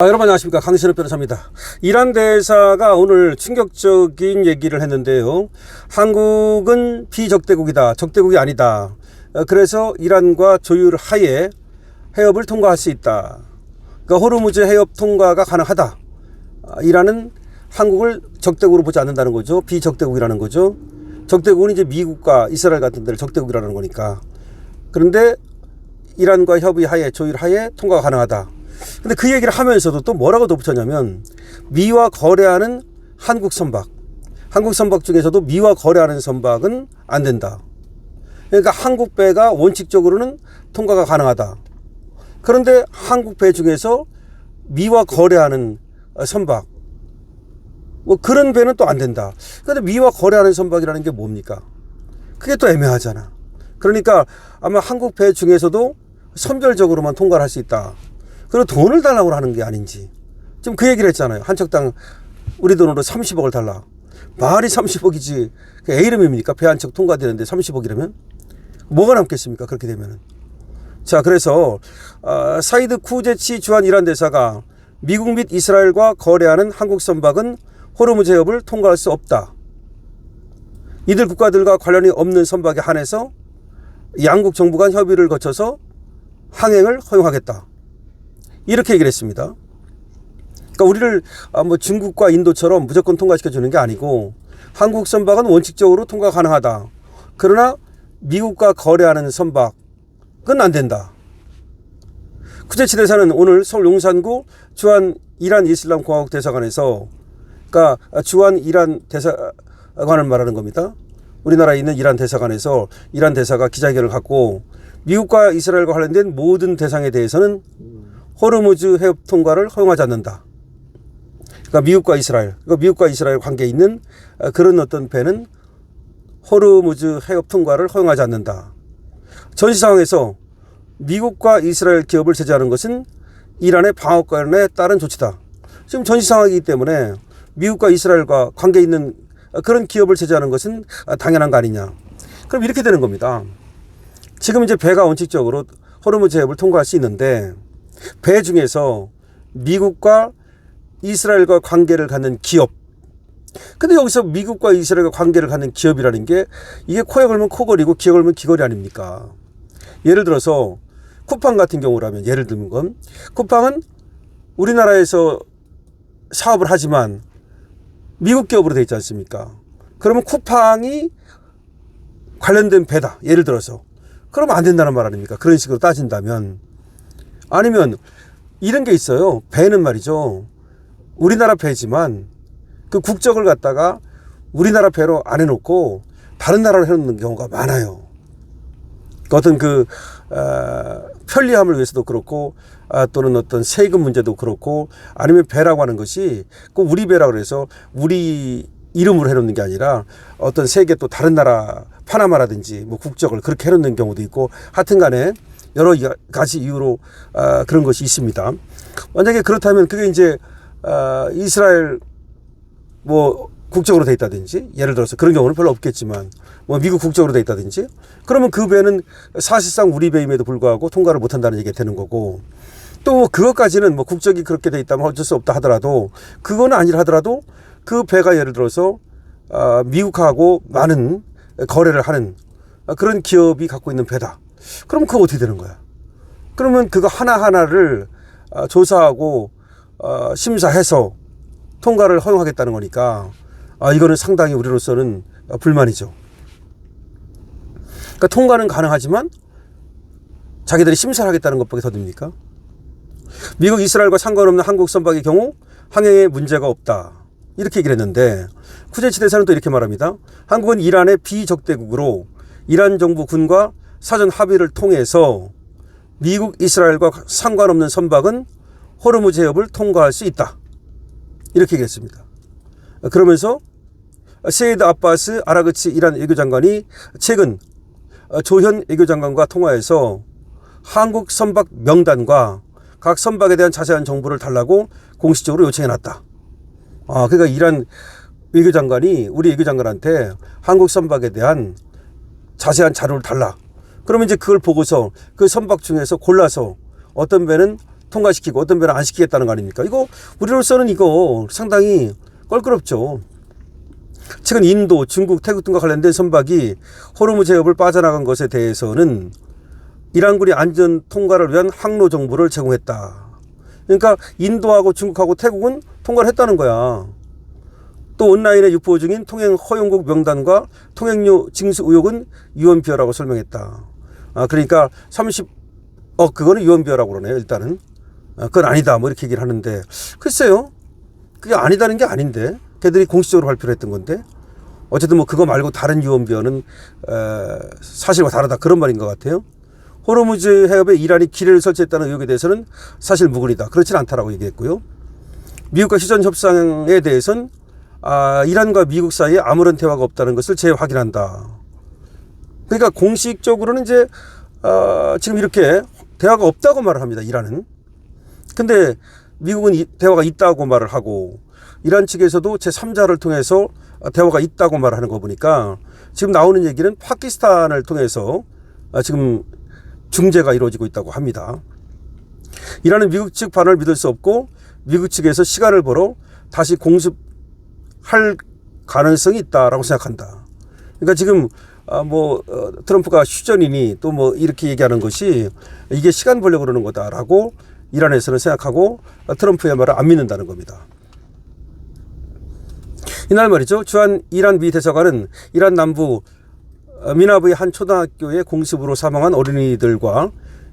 여러분 안녕하십니까, 강신업 변호사입니다. 이란 대사가 오늘 충격적인 얘기를 했는데요. 한국은 비적대국이다, 적대국이 아니다. 그래서 이란과 조율하에 해협을 통과할 수 있다. 그러니까 호르무즈 해협 통과가 가능하다. 이란은 한국을 적대국으로 보지 않는다는 거죠. 비적대국이라는 거죠. 적대국은 이제 미국과 이스라엘 같은 데를 적대국이라는 거니까. 그런데 이란과 협의하에, 조율하에 통과가 가능하다. 근데 그 얘기를 하면서도 또 뭐라고 덧붙였냐면, 미와 거래하는 한국 선박, 한국 선박 중에서도 미와 거래하는 선박은 안 된다. 그러니까 한국 배가 원칙적으로는 통과가 가능하다. 그런데 한국 배 중에서 미와 거래하는 선박, 뭐 그런 배는 또 안 된다. 그런데 미와 거래하는 선박이라는 게 뭡니까? 그게 또 애매하잖아. 그러니까 아마 한국 배 중에서도 선별적으로만 통과를 할 수 있다. 그리고 돈을 달라고 하는 게 아닌지. 지금 그 얘기를 했잖아요. 한 척당 우리 돈으로 30억을 달라. 말이 30억이지. 애 이름입니까? 배 한 척 통과되는데 30억이라면? 뭐가 남겠습니까? 그렇게 되면은. 자, 그래서 사이드 쿠제치 주한 이란 대사가 미국 및 이스라엘과 거래하는 한국 선박은 호르무즈 해협을 통과할 수 없다. 이들 국가들과 관련이 없는 선박에 한해서 양국 정부 간 협의를 거쳐서 항행을 허용하겠다. 이렇게 얘기를 했습니다. 그러니까 우리를 뭐 중국과 인도처럼 무조건 통과시켜 주는 게 아니고, 한국 선박은 원칙적으로 통과 가능하다. 그러나 미국과 거래하는 선박은 안 된다. 쿠제치 대사는 오늘 서울 용산구 주한 이란 이슬람 공화국 대사관에서, 그러니까 주한 이란 대사관을 말하는 겁니다. 우리나라에 있는 이란 대사관에서 이란 대사가 기자회견을 갖고, 미국과 이스라엘과 관련된 모든 대상에 대해서는 호르무즈 해협 통과를 허용하지 않는다. 그러니까 미국과 이스라엘 관계에 있는 그런 어떤 배는 호르무즈 해협 통과를 허용하지 않는다. 전시 상황에서 미국과 이스라엘 기업을 제재하는 것은 이란의 방어권에 따른 조치다. 지금 전시 상황이기 때문에 미국과 이스라엘과 관계에 있는 그런 기업을 제재하는 것은 당연한 거 아니냐. 그럼 이렇게 되는 겁니다. 지금 이제 배가 원칙적으로 호르무즈 해협을 통과할 수 있는데, 배 중에서 미국과 이스라엘과 관계를 갖는 기업. 근데 여기서 미국과 이스라엘과 관계를 갖는 기업이라는 게, 이게 코에 걸면 코걸이고 귀에 걸면 귀걸이 아닙니까? 예를 들어서 쿠팡 같은 경우라면, 예를 들면 건, 쿠팡은 우리나라에서 사업을 하지만 미국 기업으로 되어 있지 않습니까? 그러면 쿠팡이 관련된 배다, 예를 들어서. 그러면 안 된다는 말 아닙니까? 그런 식으로 따진다면. 아니면 이런 게 있어요. 배는 말이죠, 우리나라 배지만 그 국적을 갖다가 우리나라 배로 안 해놓고 다른 나라로 해놓는 경우가 많아요. 어떤 편리함을 위해서도 그렇고, 또는 어떤 세금 문제도 그렇고, 아니면 배라고 하는 것이 꼭 우리 배라고 해서 우리 이름으로 해놓는 게 아니라 어떤 세계 또 다른 나라, 파나마라든지 뭐 국적을 그렇게 해놓는 경우도 있고, 하여튼 간에 여러 가지 이유로 그런 것이 있습니다. 만약에 그렇다면 그게 이제 이스라엘 뭐 국적으로 돼 있다든지, 예를 들어서 그런 경우는 별로 없겠지만 뭐 미국 국적으로 돼 있다든지, 그러면 그 배는 사실상 우리 배임에도 불구하고 통과를 못 한다는 얘기가 되는 거고, 또 그것까지는 뭐 국적이 그렇게 돼 있다면 어쩔 수 없다 하더라도, 그거는 아니라 하더라도 그 배가 예를 들어서 미국하고 많은 거래를 하는 그런 기업이 갖고 있는 배다. 그럼 그거 어떻게 되는 거야? 그러면 그거 하나하나를 조사하고 심사해서 통과를 허용하겠다는 거니까, 이거는 상당히 우리로서는 불만이죠. 그러니까 통과는 가능하지만 자기들이 심사를 하겠다는 것밖에 더 됩니까? 미국, 이스라엘과 상관없는 한국 선박의 경우 항행에 문제가 없다. 이렇게 얘기를 했는데, 쿠제치 대사는 또 이렇게 말합니다. 한국은 이란의 비적대국으로 이란 정부 군과 사전 합의를 통해서 미국, 이스라엘과 상관없는 선박은 호르무즈 해협을 통과할 수 있다. 이렇게 얘기했습니다. 그러면서 세이드 아바스 아라그치 이란 외교장관이 최근 조현 외교장관과 통화해서 한국 선박 명단과 각 선박에 대한 자세한 정보를 달라고 공식적으로 요청해놨다. 그러니까 이란 외교장관이 우리 외교장관한테 한국 선박에 대한 자세한 자료를 달라. 그러면 이제 그걸 보고서 그 선박 중에서 골라서 어떤 배는 통과시키고 어떤 배는 안 시키겠다는 거 아닙니까? 이거 우리로서는 이거 상당히 껄끄럽죠. 최근 인도, 중국, 태국 등과 관련된 선박이 호르무즈 해협을 빠져나간 것에 대해서는 이란군이 안전 통과를 위한 항로 정보를 제공했다. 그러니까 인도하고 중국하고 태국은 통과를 했다는 거야. 또 온라인에 유포 중인 통행 허용국 명단과 통행료 징수 의혹은 유언비어라고 설명했다. 그러니까 그거는 유언비어라고 그러네요. 일단은 그건 아니다 뭐 이렇게 얘기를 하는데, 글쎄요, 그게 아니다는 게 아닌데 걔들이 공식적으로 발표를 했던 건데, 어쨌든 뭐 그거 말고 다른 유언비어는 사실과 다르다 그런 말인 것 같아요. 호르무즈 해협에 이란이 기뢰를 설치했다는 의혹에 대해서는 사실 무근이다, 그렇진 않다라고 얘기했고요. 미국과 휴전 협상에 대해서는 이란과 미국 사이에 아무런 대화가 없다는 것을 재확인한다. 그러니까 공식적으로는 이제 지금 이렇게 대화가 없다고 말을 합니다, 이란은. 근데 미국은 대화가 있다고 말을 하고, 이란 측에서도 제3자를 통해서 대화가 있다고 말하는 거 보니까 지금 나오는 얘기는 파키스탄을 통해서 지금 중재가 이루어지고 있다고 합니다. 이란은 미국 측 반응을 믿을 수 없고 미국 측에서 시간을 벌어 다시 공습할 가능성이 있다라고 생각한다. 그러니까 지금 트럼프가 휴전이니 또 뭐 이렇게 얘기하는 것이 이게 시간 벌려고 그러는 거다라고 이란에서는 생각하고 트럼프의 말을 안 믿는다는 겁니다. 이날 말이죠, 주한 이란 미 대사관은 이란 남부 미나브의 한 초등학교의 공습으로 사망한 어린이들과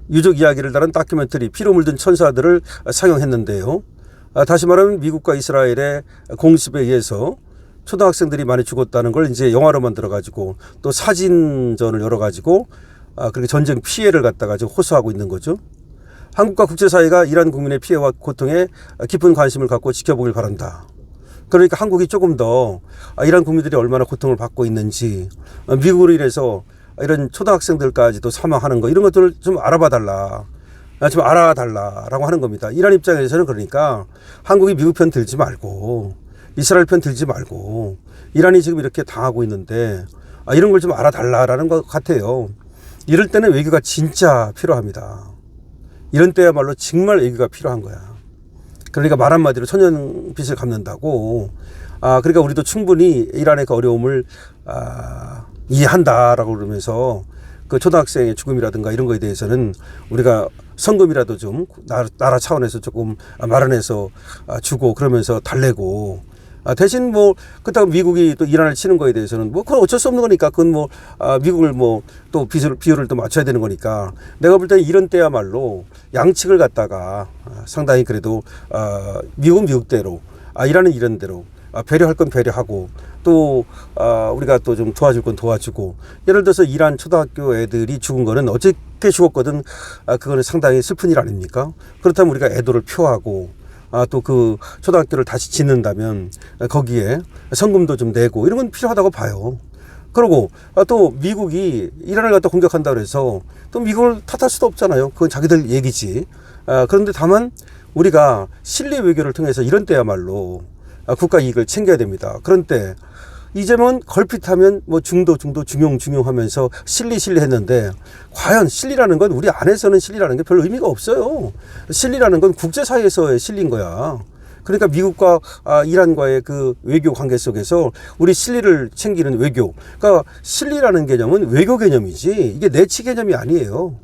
유족 이야기를 다룬 다큐멘터리 피로 물든 천사들을 상영했는데요. 다시 말하면 미국과 이스라엘의 공습에 의해서 초등학생들이 많이 죽었다는 걸 이제 영화로 만들어가지고 또 사진전을 열어가지고 그렇게 전쟁 피해를 갖다가 지금 호소하고 있는 거죠. 한국과 국제사회가 이란 국민의 피해와 고통에 깊은 관심을 갖고 지켜보길 바란다. 그러니까 한국이 조금 더 이란 국민들이 얼마나 고통을 받고 있는지, 미국으로 인해서 이런 초등학생들까지도 사망하는 거, 이런 것들을 좀 알아봐 달라, 좀 알아달라라고 하는 겁니다. 이란 입장에서는 그러니까 한국이 미국 편 들지 말고 이스라엘 편 들지 말고 이란이 지금 이렇게 당하고 있는데 이런 걸 좀 알아달라라는 것 같아요. 이럴 때는 외교가 진짜 필요합니다. 이런 때야말로 정말 외교가 필요한 거야. 그러니까 말 한마디로 천연빚을 갚는다고. 그러니까 우리도 충분히 이란의 그 어려움을 이해한다라고 그러면서 그 초등학생의 죽음이라든가 이런 거에 대해서는 우리가 성금이라도 좀 나라 차원에서 조금 마련해서 주고 그러면서 달래고, 대신 뭐 그렇다고 미국이 또 이란을 치는 거에 대해서는 뭐 그건 어쩔 수 없는 거니까, 그건 뭐 미국을 뭐 또 비율을 또 맞춰야 되는 거니까, 내가 볼 때는 이런 때야말로 양측을 갖다가 상당히 그래도 미국은 미국대로, 이란은 이란대로 배려할 건 배려하고, 또 우리가 또 좀 도와줄 건 도와주고. 예를 들어서 이란 초등학교 애들이 죽은 거는 어떻게 죽었거든 그거는 상당히 슬픈 일 아닙니까? 그렇다면 우리가 애도를 표하고 또 그 초등학교를 다시 짓는다면 거기에 성금도 좀 내고 이런 건 필요하다고 봐요. 그리고 또 미국이 이란을 갖다 공격한다고 해서 또 미국을 탓할 수도 없잖아요. 그건 자기들 얘기지. 그런데 다만 우리가 실리 외교를 통해서 이런 때야말로 국가 이익을 챙겨야 됩니다. 그런 때 이제는 걸핏하면 뭐 중도 중용 하면서 실리 했는데, 과연 실리라는 건 우리 안에서는 실리라는 게 별 의미가 없어요. 실리라는 건 국제사회에서의 실리인 거야. 그러니까 미국과 이란과의 그 외교 관계 속에서 우리 실리를 챙기는 외교. 그러니까 실리라는 개념은 외교 개념이지 이게 내치 개념이 아니에요.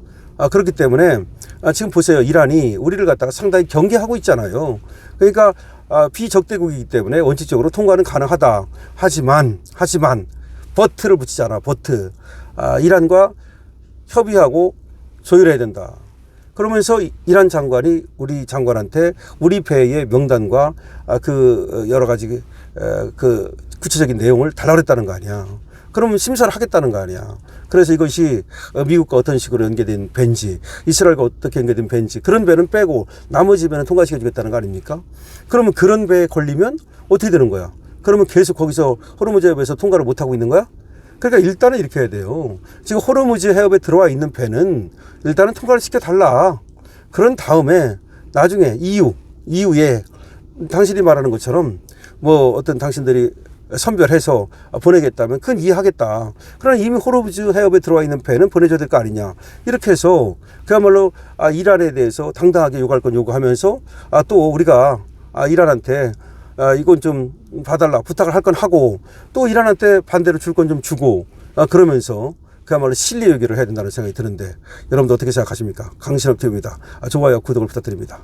그렇기 때문에 지금 보세요. 이란이 우리를 갖다가 상당히 경계하고 있잖아요. 그러니까 비적대국이기 때문에 원칙적으로 통과는 가능하다. 하지만 버트를 붙이잖아. 버트. 이란과 협의하고 조율해야 된다. 그러면서 이란 장관이 우리 장관한테 우리 배의 명단과 그 여러 가지 그 구체적인 내용을 달라고 했다는 거 아니야. 그러면 심사를 하겠다는 거 아니야. 그래서 이것이 미국과 어떤 식으로 연계된 배인지, 이스라엘과 어떻게 연계된 배인지, 그런 배는 빼고 나머지 배는 통과시켜 주겠다는 거 아닙니까? 그러면 그런 배에 걸리면 어떻게 되는 거야? 그러면 계속 거기서 호르무즈 해협에서 통과를 못하고 있는 거야? 그러니까 일단은 이렇게 해야 돼요. 지금 호르무즈 해협에 들어와 있는 배는 일단은 통과를 시켜달라. 그런 다음에 나중에 이후에 당신이 말하는 것처럼 뭐 어떤 당신들이 선별해서 보내겠다면 그건 이해하겠다. 그러나 이미 호르무즈 해협에 들어와 있는 배는 보내줘야 될 거 아니냐. 이렇게 해서 그야말로 이란에 대해서 당당하게 요구할 건 요구하면서 또 우리가 이란한테 이건 좀 봐달라 부탁을 할 건 하고 또 이란한테 반대로 줄 건 좀 주고 그러면서 그야말로 실리 얘기를 해야 된다는 생각이 드는데 여러분도 어떻게 생각하십니까? 강신업 TV입니다. 좋아요, 구독을 부탁드립니다.